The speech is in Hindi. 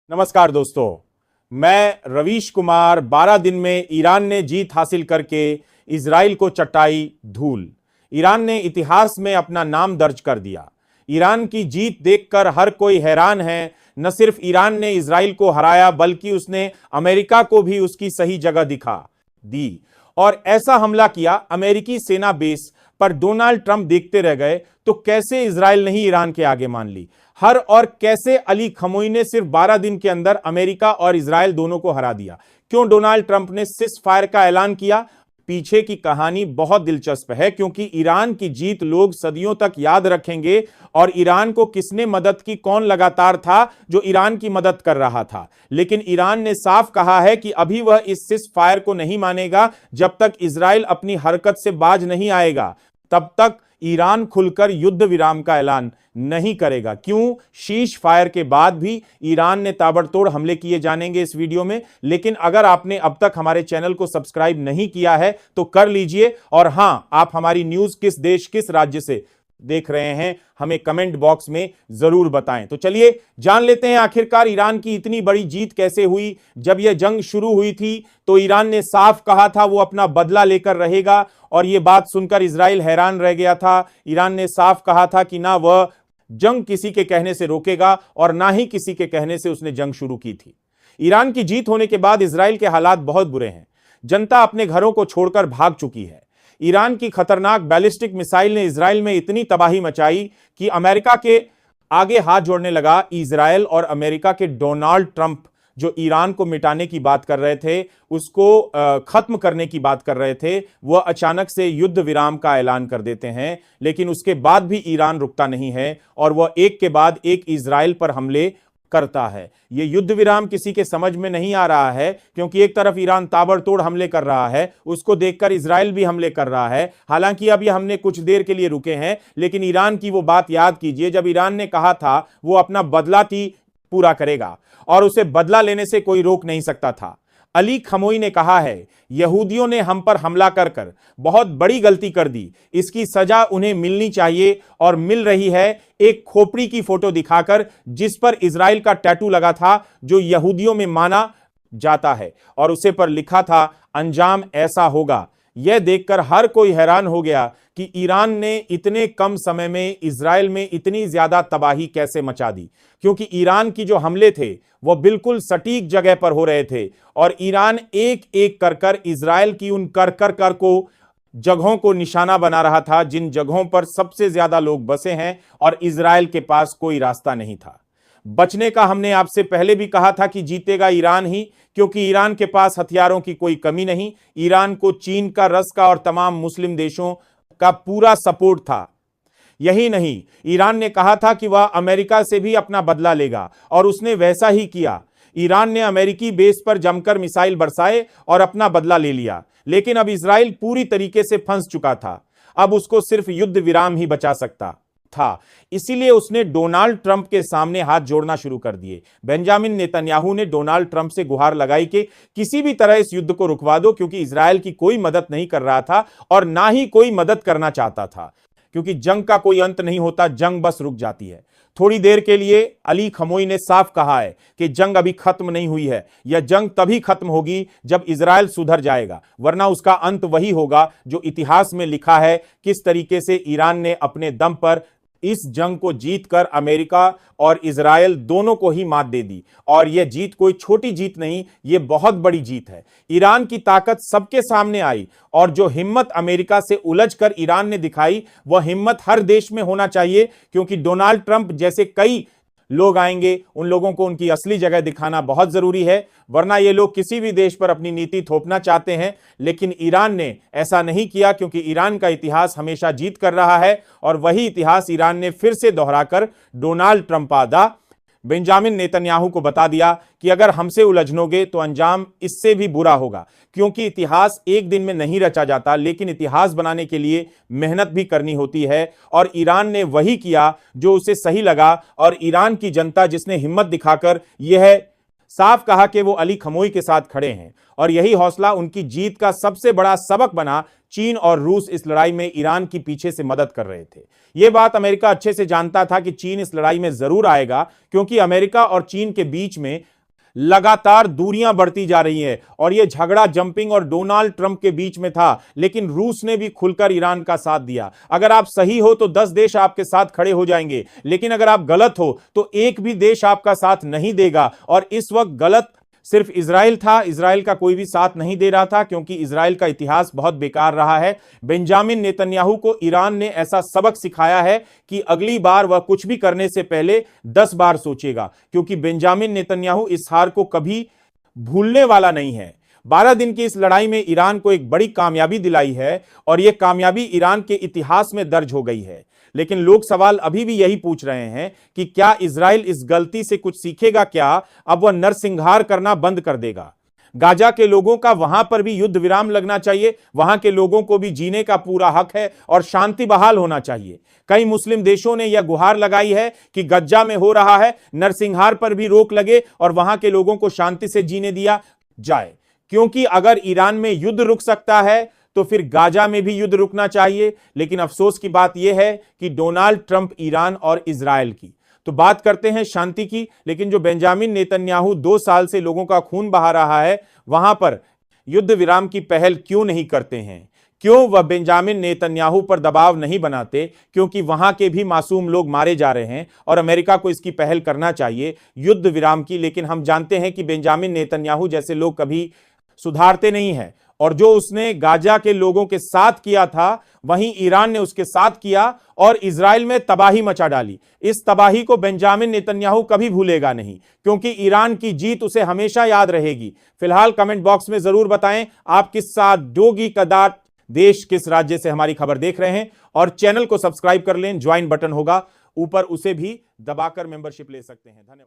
नमस्कार दोस्तों, मैं रवीश कुमार। 12 दिन में ईरान ने जीत हासिल करके इजराइल को चटाई धूल। ईरान ने इतिहास में अपना नाम दर्ज कर दिया। ईरान की जीत देखकर हर कोई हैरान है। न सिर्फ ईरान ने इजराइल को हराया बल्कि उसने अमेरिका को भी उसकी सही जगह दिखा दी और ऐसा हमला किया अमेरिकी सेना बेस पर। डोनाल्ड ट्रंप देखते रह गए तो कैसे इजराइल नहीं ईरान के आगे मान ली हर और कैसे अली खमोई ने सिर्फ 12 दिन के अंदर अमेरिका और इजराइल दोनों को हरा दिया। क्यों डोनाल्ड ट्रंप ने सीज फायर का ऐलान किया? पीछे की कहानी बहुत दिलचस्प है क्योंकि ईरान की जीत लोग सदियों तक याद रखेंगे। और ईरान को किसने मदद की? कौन लगातार था जो ईरान की मदद कर रहा था? लेकिन ईरान ने साफ कहा है कि अभी वह इस सीज फायर को नहीं मानेगा जब तक इजराइल अपनी हरकत से बाज नहीं आएगा। तब तक ईरान खुलकर युद्ध विराम का ऐलान नहीं करेगा। क्यों? शीश फायर के बाद भी ईरान ने ताबड़तोड़ हमले किए जानेंगे इस वीडियो में। लेकिन अगर आपने अब तक हमारे चैनल को सब्सक्राइब नहीं किया है तो कर लीजिए। और हां, आप हमारी न्यूज किस देश किस राज्य से देख रहे हैं हमें कमेंट बॉक्स में जरूर बताएं। तो चलिए जान लेते हैं आखिरकार ईरान की इतनी बड़ी जीत कैसे हुई। जब यह जंग शुरू हुई थी तो ईरान ने साफ कहा था वो अपना बदला लेकर रहेगा और यह बात सुनकर इजराइल हैरान रह गया था। ईरान ने साफ कहा था कि ना वह जंग किसी के कहने से रोकेगा और ना ही किसी के कहने से उसने जंग शुरू की थी। ईरान की जीत होने के बाद इजराइल के हालात बहुत बुरे हैं। जनता अपने घरों को छोड़कर भाग चुकी है। ईरान की खतरनाक बैलिस्टिक मिसाइल ने इजराइल में इतनी तबाही मचाई कि अमेरिका के आगे हाथ जोड़ने लगा। इजराइल और अमेरिका के डोनाल्ड ट्रंप जो ईरान को मिटाने की बात कर रहे थे, उसको खत्म करने की बात कर रहे थे, वह अचानक से युद्ध विराम का ऐलान कर देते हैं। लेकिन उसके बाद भी ईरान रुकता नहीं है और वह एक के बाद एक इजराइल पर हमले करता है। यह युद्ध विराम किसी के समझ में नहीं आ रहा है क्योंकि एक तरफ ईरान ताबड़तोड़ हमले कर रहा है, उसको देखकर इजराइल भी हमले कर रहा है। हालांकि अब यह हमले कुछ देर के लिए रुके हैं, लेकिन ईरान की वो बात याद कीजिए जब ईरान ने कहा था वो अपना बदला पूरा करेगा और उसे बदला लेने से कोई रोक नहीं सकता था। अली खमोई ने कहा है यहूदियों ने हम पर हमला कर कर बहुत बड़ी गलती कर दी, इसकी सजा उन्हें मिलनी चाहिए और मिल रही है। एक खोपड़ी की फोटो दिखाकर जिस पर इजराइल का टैटू लगा था जो यहूदियों में माना जाता है और उसे पर लिखा था अंजाम ऐसा होगा। यह देखकर हर कोई हैरान हो गया कि ईरान ने इतने कम समय में इजराइल में इतनी ज्यादा तबाही कैसे मचा दी। क्योंकि ईरान की जो हमले थे वह बिल्कुल सटीक जगह पर हो रहे थे और ईरान एक एक कर इजराइल की उन कर को जगहों को निशाना बना रहा था जिन जगहों पर सबसे ज्यादा लोग बसे हैं और इजराइल के पास कोई रास्ता नहीं था बचने का। हमने आपसे पहले भी कहा था कि जीतेगा ईरान ही, क्योंकि ईरान के पास हथियारों की कोई कमी नहीं। ईरान को चीन का, रस का और तमाम मुस्लिम देशों का पूरा सपोर्ट था। यही नहीं, ईरान ने कहा था कि वह अमेरिका से भी अपना बदला लेगा और उसने वैसा ही किया। ईरान ने अमेरिकी बेस पर जमकर मिसाइल बरसाए और अपना बदला ले लिया। लेकिन अब इजराइल पूरी तरीके से फंस चुका था। अब उसको सिर्फ युद्ध विराम ही बचा सकता था। इसीलिए उसने डोनाल्ड ट्रंप के सामने हाथ जोड़ना शुरू कर दिए। बेंजामिन नेतन्याहू ने डोनाल्ड ट्रंप से गुहार लगाई कि किसी भी तरह इस युद्ध को रुकवा दो, क्योंकि इजराइल की कोई मदद नहीं कर रहा था और ना ही कोई मदद करना चाहता था। क्योंकि जंग का कोई अंत नहीं होता, जंग बस रुक जाती है थोड़ी देर के लिए। अली खमोई ने साफ कहा है कि जंग अभी खत्म नहीं हुई है। यह जंग तभी खत्म होगी जब इजराइल सुधर जाएगा, वरना उसका अंत वही होगा जो इतिहास में लिखा है। किस तरीके से ईरान ने अपने दम पर इस जंग को जीतकर अमेरिका और इजराइल दोनों को ही मात दे दी। और यह जीत कोई छोटी जीत नहीं, यह बहुत बड़ी जीत है। ईरान की ताकत सबके सामने आई और जो हिम्मत अमेरिका से उलझकर ईरान ने दिखाई वह हिम्मत हर देश में होना चाहिए। क्योंकि डोनाल्ड ट्रंप जैसे कई लोग आएंगे, उन लोगों को उनकी असली जगह दिखाना बहुत जरूरी है, वरना ये लोग किसी भी देश पर अपनी नीति थोपना चाहते हैं। लेकिन ईरान ने ऐसा नहीं किया क्योंकि ईरान का इतिहास हमेशा जीत कर रहा है और वही इतिहास ईरान ने फिर से दोहराकर डोनाल्ड ट्रंप आदा बेंजामिन नेतन्याहू को बता दिया कि अगर हमसे उलझनोगे तो अंजाम इससे भी बुरा होगा। क्योंकि इतिहास एक दिन में नहीं रचा जाता, लेकिन इतिहास बनाने के लिए मेहनत भी करनी होती है और ईरान ने वही किया जो उसे सही लगा। और ईरान की जनता जिसने हिम्मत दिखाकर यह साफ कहा कि वो अली खमोई के साथ खड़े हैं और यही हौसला उनकी जीत का सबसे बड़ा सबक बना। चीन और रूस इस लड़ाई में ईरान की पीछे से मदद कर रहे थे। यह बात अमेरिका अच्छे से जानता था कि चीन इस लड़ाई में जरूर आएगा, क्योंकि अमेरिका और चीन के बीच में लगातार दूरियां बढ़ती जा रही है और यह झगड़ा जंपिंग और डोनाल्ड ट्रंप के बीच में था। लेकिन रूस ने भी खुलकर ईरान का साथ दिया। अगर आप सही हो तो 10 देश आपके साथ खड़े हो जाएंगे, लेकिन अगर आप गलत हो तो एक भी देश आपका साथ नहीं देगा। और इस वक्त गलत सिर्फ इजराइल था। इजराइल का कोई भी साथ नहीं दे रहा था, क्योंकि इजराइल का इतिहास बहुत बेकार रहा है। बेंजामिन नेतन्याहू को ईरान ने ऐसा सबक सिखाया है कि अगली बार वह कुछ भी करने से पहले 10 बार सोचेगा, क्योंकि बेंजामिन नेतन्याहू इस हार को कभी भूलने वाला नहीं है। 12 दिन की इस लड़ाई में ईरान को एक बड़ी कामयाबी दिलाई है और यह कामयाबी ईरान के इतिहास में दर्ज हो गई है। लेकिन लोग सवाल अभी भी यही पूछ रहे हैं कि क्या इजराइल इस गलती से कुछ सीखेगा? क्या अब वह नरसंहार करना बंद कर देगा? गाजा के लोगों का वहां पर भी युद्ध विराम लगना चाहिए। वहां के लोगों को भी जीने का पूरा हक है और शांति बहाल होना चाहिए। कई मुस्लिम देशों ने यह गुहार लगाई है कि गज्जा में हो रहा है, नरसंहार पर भी रोक लगे और वहां के लोगों को शांति से जीने दिया जाए। क्योंकि अगर ईरान में युद्ध रुक सकता है तो फिर गाजा में भी युद्ध रुकना चाहिए। लेकिन अफसोस की बात यह है कि डोनाल्ड ट्रंप ईरान और इजराइल की तो बात करते हैं शांति की, लेकिन जो बेंजामिन नेतन्याहू 2 साल से लोगों का खून बहा रहा है, वहां पर युद्ध विराम की पहल क्यों नहीं करते हैं? क्यों वह बेंजामिन नेतन्याहू पर दबाव नहीं बनाते? क्योंकि वहां के भी मासूम लोग मारे जा रहे हैं और अमेरिका को इसकी पहल करना चाहिए युद्ध विराम की। लेकिन हम जानते हैं कि बेंजामिन नेतन्याहू जैसे लोग कभी सुधारते नहीं हैं और जो उसने गाजा के लोगों के साथ किया था वहीं ईरान ने उसके साथ किया और इजराइल में तबाही मचा डाली। इस तबाही को बेंजामिन नेतन्याहू कभी भूलेगा नहीं, क्योंकि ईरान की जीत उसे हमेशा याद रहेगी। फिलहाल कमेंट बॉक्स में जरूर बताएं आप किस साथ डोगी कदार देश किस राज्य से हमारी खबर देख रहे हैं और चैनल को सब्सक्राइब कर लें। ज्वाइन बटन होगा ऊपर, उसे भी दबाकर मेंबरशिप ले सकते हैं। धन्यवाद।